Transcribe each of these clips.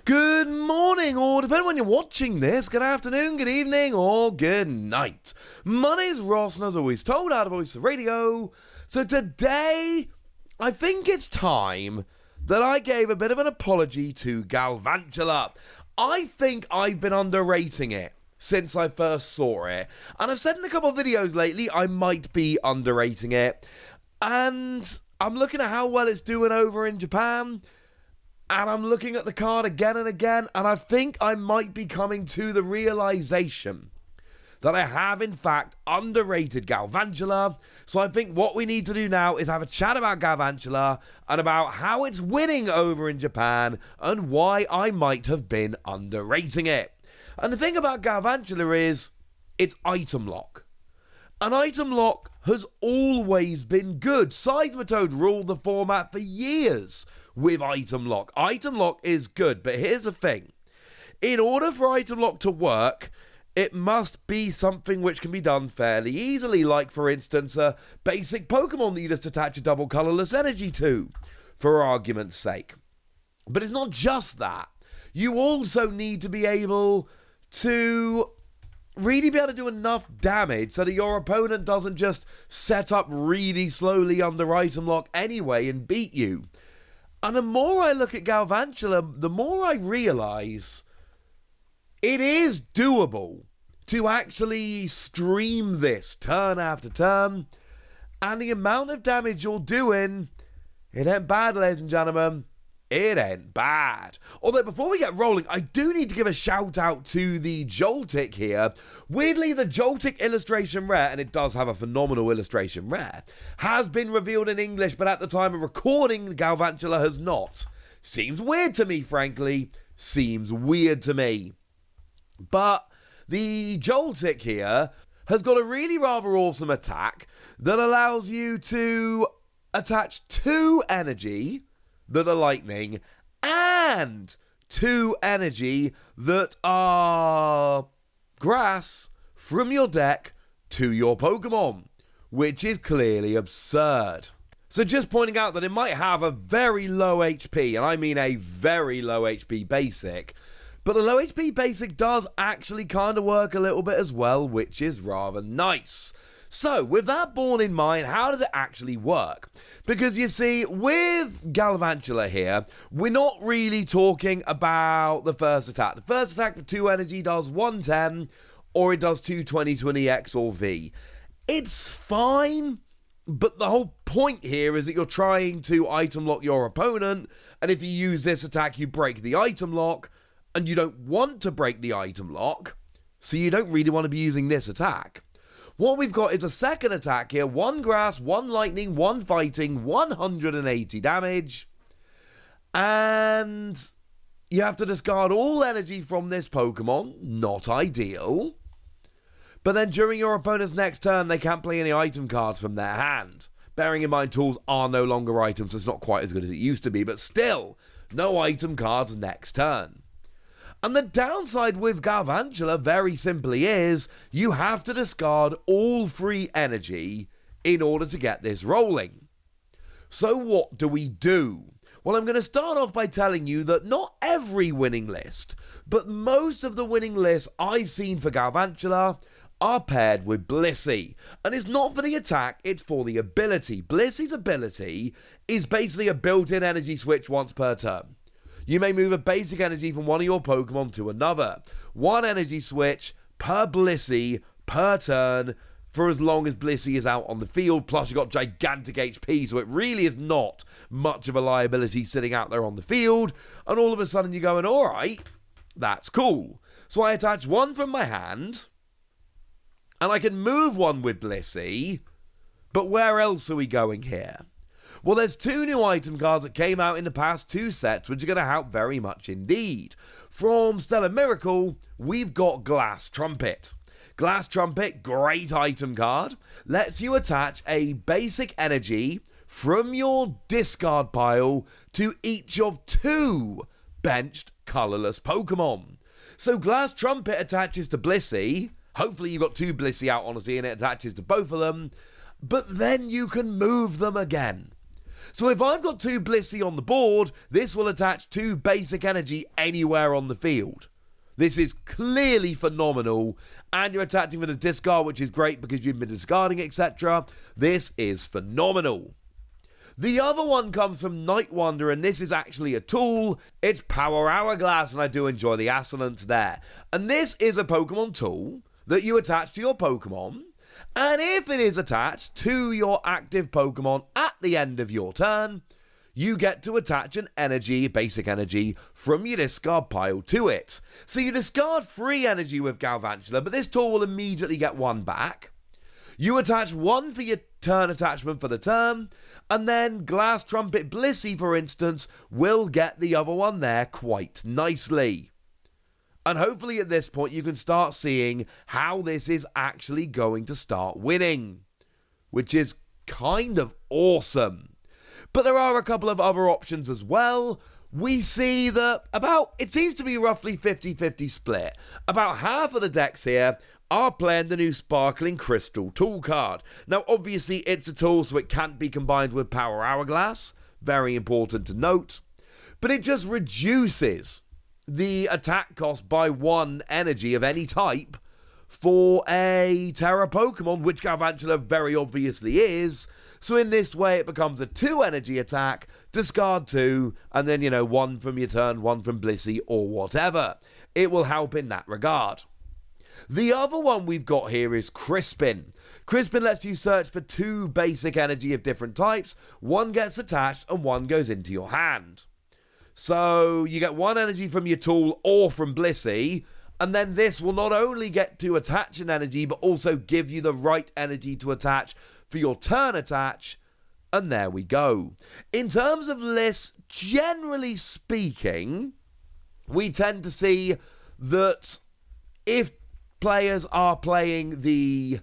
Good morning, or depending on when you're watching this, good afternoon, good evening, or good night. My name's Ross, and as always, told out of Voice of Radio. So today, I think it's time that I gave a bit of an apology to Galvantula. I think I've been underrating it since I first saw it. And I've said in a couple of videos lately, I might be underrating it. And I'm looking at how well it's doing over in Japan. And I'm looking at the card again and again, and I think I might be coming to the realization that I have, in fact, underrated Galvantula. So I think what we need to do now is have a chat about Galvantula and about how it's winning over in Japan and why I might have been underrating it. And the thing about Galvantula is it's item lock. An item lock has always been good. Seismitoad ruled the format for years with item lock. Item lock is good, but here's the thing. In order for item lock to work, it must be something which can be done fairly easily, like, for instance, a basic Pokémon that you just attach a double colourless energy to, for argument's sake. But it's not just that. You also need to be able to really be able to do enough damage so that your opponent doesn't just set up really slowly under item lock anyway and beat you. And the more I look at Galvantula, the more I realise it is doable to actually stream this turn after turn. And the amount of damage you're doing, it ain't bad, ladies and gentlemen. It ain't bad. Although before we get rolling, I do need to give a shout out to the Joltik here. Weirdly, the Joltik illustration rare, and it does have a phenomenal illustration rare, has been revealed in English, but at the time of recording, Galvantula has not. Seems weird to me, frankly. Seems weird to me. But the Joltik here has got a really rather awesome attack that allows you to attach 2 energy that are lightning, and 2 energy that are grass from your deck to your Pokemon, which is clearly absurd. So just pointing out that it might have a very low HP, and I mean a very low HP basic, but the low HP basic does actually kind of work a little bit as well, which is rather nice. So, with that borne in mind, how does it actually work? Because you see, with Galvantula here, we're not really talking about the first attack. The first attack for 2 energy does 110, or it does 220 to an EX or V. It's fine, but the whole point here is that you're trying to item lock your opponent, and if you use this attack, you break the item lock, and you don't want to break the item lock, so you don't really want to be using this attack. What we've got is a second attack here, 1 grass, 1 lightning, 1 fighting, 180 damage. And you have to discard all energy from this Pokemon, not ideal. But then during your opponent's next turn, they can't play any item cards from their hand. Bearing in mind tools are no longer items, so it's not quite as good as it used to be, but still, no item cards next turn. And the downside with Galvantula, very simply, is you have to discard all free energy in order to get this rolling. So what do we do? Well, I'm going to start off by telling you that not every winning list, but most of the winning lists I've seen for Galvantula are paired with Blissey. And it's not for the attack, it's for the ability. Blissey's ability is basically a built-in energy switch once per turn. You may move a basic energy from one of your Pokemon to another. 1 energy switch per Blissey per turn for as long as Blissey is out on the field. Plus, you've got gigantic HP, so it really is not much of a liability sitting out there on the field. And all of a sudden you're going, alright, that's cool. So I attach 1 from my hand, and I can move 1 with Blissey. But where else are we going here? Well, there's 2 new item cards that came out in the past 2 sets, which are going to help very much indeed. From Stellar Miracle, we've got Glass Trumpet. Glass Trumpet, great item card, lets you attach a basic energy from your discard pile to each of 2 benched colourless Pokemon. So Glass Trumpet attaches to Blissey. Hopefully you've got 2 Blissey out, honestly, and it attaches to both of them. But then you can move them again. So if I've got 2 Blissey on the board, this will attach 2 basic energy anywhere on the field. This is clearly phenomenal, and you're attaching for the discard, which is great because you've been discarding, etc. This is phenomenal. The other one comes from Night Wonder, and this is actually a tool. It's Power Hourglass, and I do enjoy the assonance there. And this is a Pokemon tool that you attach to your Pokemon, and if it is attached to your active Pokemon at the end of your turn, you get to attach an energy, basic energy, from your discard pile to it. So you discard 3 energy with Galvantula, but this tool will immediately get 1 back. You attach 1 for your turn attachment for the turn, and then Glass Trumpet Blissey, for instance, will get the other one there quite nicely. And hopefully at this point you can start seeing how this is actually going to start winning, which is kind of awesome. But there are a couple of other options as well. We see that it seems to be roughly 50-50 split. About half of the decks here are playing the new Sparkling Crystal tool card. Now, obviously, it's a tool, so it can't be combined with Power Hourglass. Very important to note. But it just reduces the attack cost by 1 energy of any type for a Terra Pokemon, which Galvantula very obviously is. So in this way, it becomes a 2 energy attack, discard 2, and then, 1 from your turn, 1 from Blissey, or whatever. It will help in that regard. The other one we've got here is Crispin. Crispin lets you search for 2 basic energy of different types. 1 gets attached, and 1 goes into your hand. So you get 1 energy from your tool or from Blissey, and then this will not only get to attach an energy, but also give you the right energy to attach for your turn attach, and there we go. In terms of lists, generally speaking, we tend to see that if players are playing the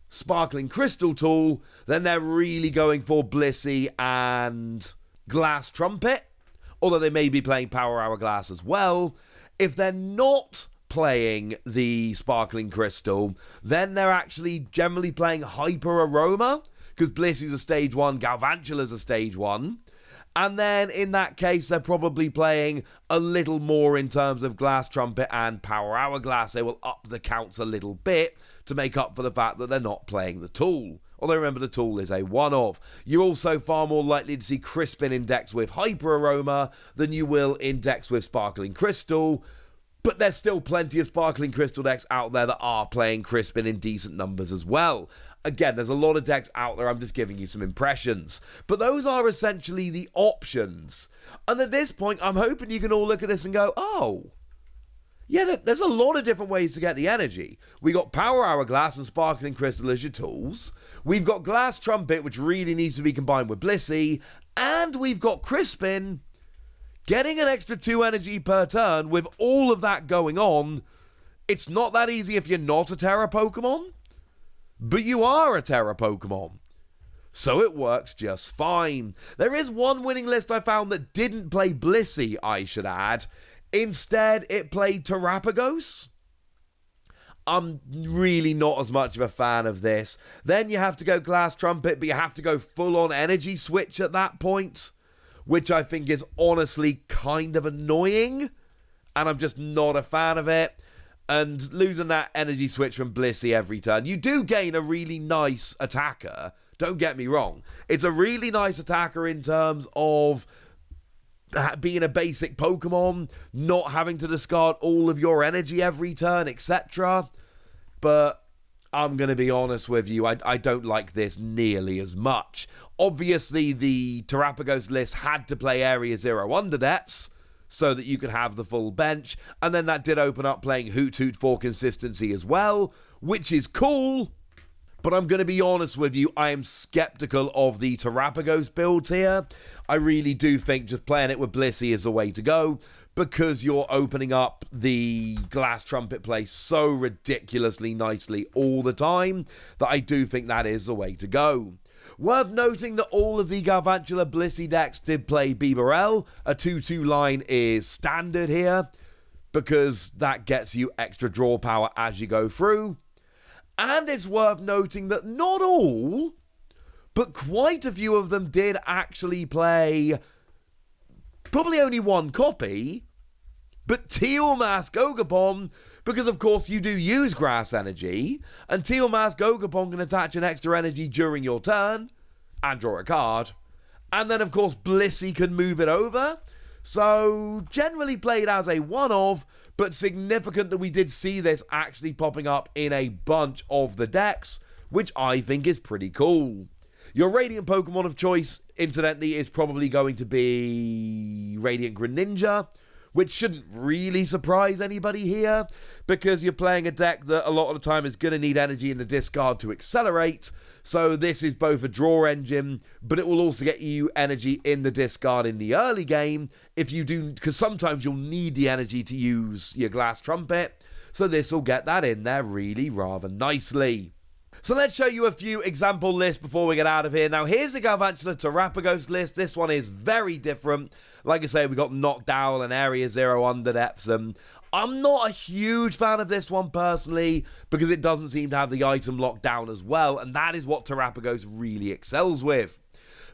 Sparkling Crystal tool, then they're really going for Blissey and Glass Trumpet, although they may be playing Power Hourglass as well. If they're not playing the Sparkling Crystal, then they're actually generally playing Hyper Aroma, because Blissey's a stage 1, Galvantula's a stage 1, and then in that case they're probably playing a little more in terms of Glass Trumpet and Power Hourglass. They will up the counts a little bit to make up for the fact that they're not playing the tool. Although remember, the tool is a one-off. You're also far more likely to see Crispin in decks with Hyper Aroma than you will in decks with Sparkling Crystal. But there's still plenty of Sparkling Crystal decks out there that are playing Crispin in decent numbers as well. Again, there's a lot of decks out there, I'm just giving you some impressions. But those are essentially the options. And at this point, I'm hoping you can all look at this and go, oh, yeah, there's a lot of different ways to get the energy. We got Power Hourglass and Sparkling Crystal as your tools. We've got Glass Trumpet, which really needs to be combined with Blissey. And we've got Crispin. Getting an extra 2 energy per turn with all of that going on, it's not that easy if you're not a Terra Pokemon, but you are a Terra Pokemon. So it works just fine. There is one winning list I found that didn't play Blissey, I should add. Instead, it played Terrapagos. I'm really not as much of a fan of this. Then you have to go Glass Trumpet, but you have to go full-on energy switch at that point, which I think is honestly kind of annoying, and I'm just not a fan of it. And losing that energy switch from Blissey every turn, you do gain a really nice attacker, don't get me wrong. It's a really nice attacker in terms of being a basic Pokemon, not having to discard all of your energy every turn, etc. But I'm going to be honest with you, I don't like this nearly as much. Obviously, the Terrapagos list had to play Area 0 Underdepths so that you could have the full bench, and then that did open up playing Hoot Hoot for consistency as well, which is cool. But I'm going to be honest with you, I am skeptical of the Terrapagos builds here. I really do think just playing it with Blissey is the way to go, because you're opening up the Glass Trumpet play so ridiculously nicely all the time that I do think that is the way to go. Worth noting that all of the Galvantula Blissey decks did play Bibarel. A 2-2 line is standard here, because that gets you extra draw power as you go through. And it's worth noting that not all, but quite a few of them did actually play probably only one copy, but Teal Mask Ogapon, because of course you do use grass energy, and Teal Mask Ogapon can attach an extra energy during your turn and draw a card, and then of course Blissey can move it over. So generally played as a one-of, but significant that we did see this actually popping up in a bunch of the decks, which I think is pretty cool. Your Radiant Pokemon of choice, incidentally, is probably going to be Radiant Greninja, which shouldn't really surprise anybody here, because you're playing a deck that a lot of the time is going to need energy in the discard to accelerate, so this is both a draw engine, but it will also get you energy in the discard in the early game, if you do, because sometimes you'll need the energy to use your Glass Trumpet, so this will get that in there really rather nicely. So let's show you a few example lists before we get out of here. Now, here's the Galvantula Terrapagos list. This one is very different. Like I say, we got Knockdown and Area Zero Underdepths. And I'm not a huge fan of this one personally, because it doesn't seem to have the item locked down as well. And that is what Terrapagos really excels with.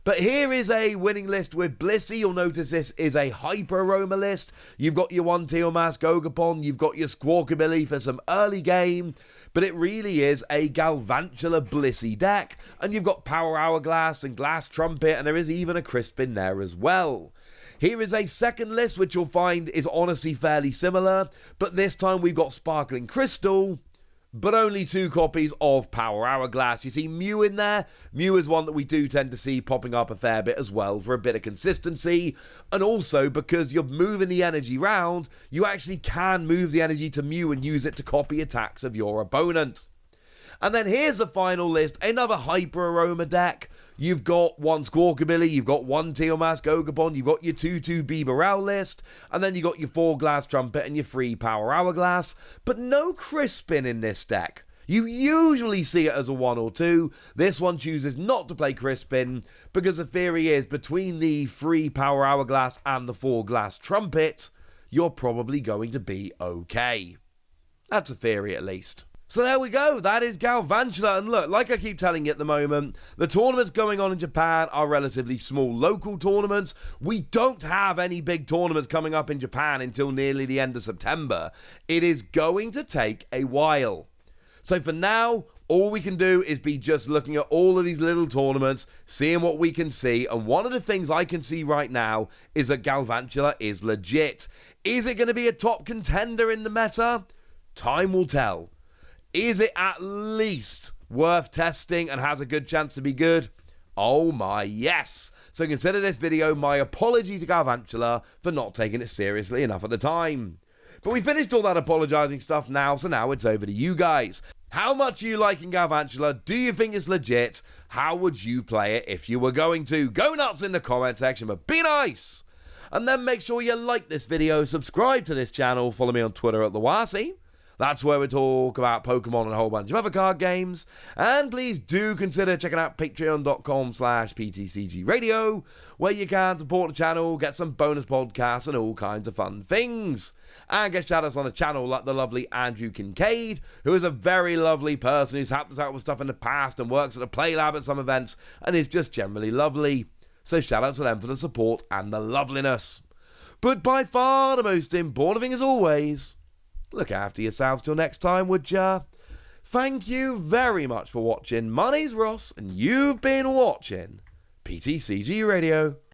But here is a winning list with Blissey. You'll notice this is a Hyper Aroma list. You've got your one Teal Mask Ogapon. You've got your Squawkabilly for some early game. But it really is a Galvantula Blissey deck. And you've got Power Hourglass and Glass Trumpet. And there is even a Crispin there as well. Here is a second list, which you'll find is honestly fairly similar. But this time we've got Sparkling Crystal, but only 2 copies of Power Hourglass. You see Mew in there. Mew is one that we do tend to see popping up a fair bit as well for a bit of consistency. And also because you're moving the energy round, you actually can move the energy to Mew and use it to copy attacks of your opponent. And then here's the final list, another Hyper Aroma deck. You've got one Squawkabilly, you've got one Teal Mask Ogapon, you've got your 2-2 Bibarel list, and then you've got your 4 Glass Trumpet and your 3 Power Hourglass, but no Crispin in this deck. You usually see it as a 1 or 2. This one chooses not to play Crispin, because the theory is between the 3 Power Hourglass and the 4 Glass Trumpet, you're probably going to be okay. That's a theory at least. So there we go, that is Galvantula, and look, like I keep telling you at the moment, the tournaments going on in Japan are relatively small local tournaments. We don't have any big tournaments coming up in Japan until nearly the end of September. It is going to take a while. So for now, all we can do is be just looking at all of these little tournaments, seeing what we can see, and one of the things I can see right now is that Galvantula is legit. Is it going to be a top contender in the meta? Time will tell. Is it at least worth testing and has a good chance to be good? Oh my yes! So consider this video my apology to Galvantula for not taking it seriously enough at the time. But we finished all that apologising stuff now, so now it's over to you guys. How much are you liking Galvantula? Do you think it's legit? How would you play it if you were going to? Go nuts in the comment section, but be nice! And then make sure you like this video, subscribe to this channel, follow me on Twitter at Lawasi. That's where we talk about Pokemon and a whole bunch of other card games. And please do consider checking out patreon.com/PTCG Radio, where you can support the channel, get some bonus podcasts and all kinds of fun things. And get shout-outs on the channel like the lovely Andrew Kincaid, who is a very lovely person who's helped us out with stuff in the past and works at a play lab at some events and is just generally lovely. So shout out to them for the support and the loveliness. But by far the most important thing as always, look after yourselves till next time, would ya? Thank you very much for watching. My name's Ross, and you've been watching PTCG Radio.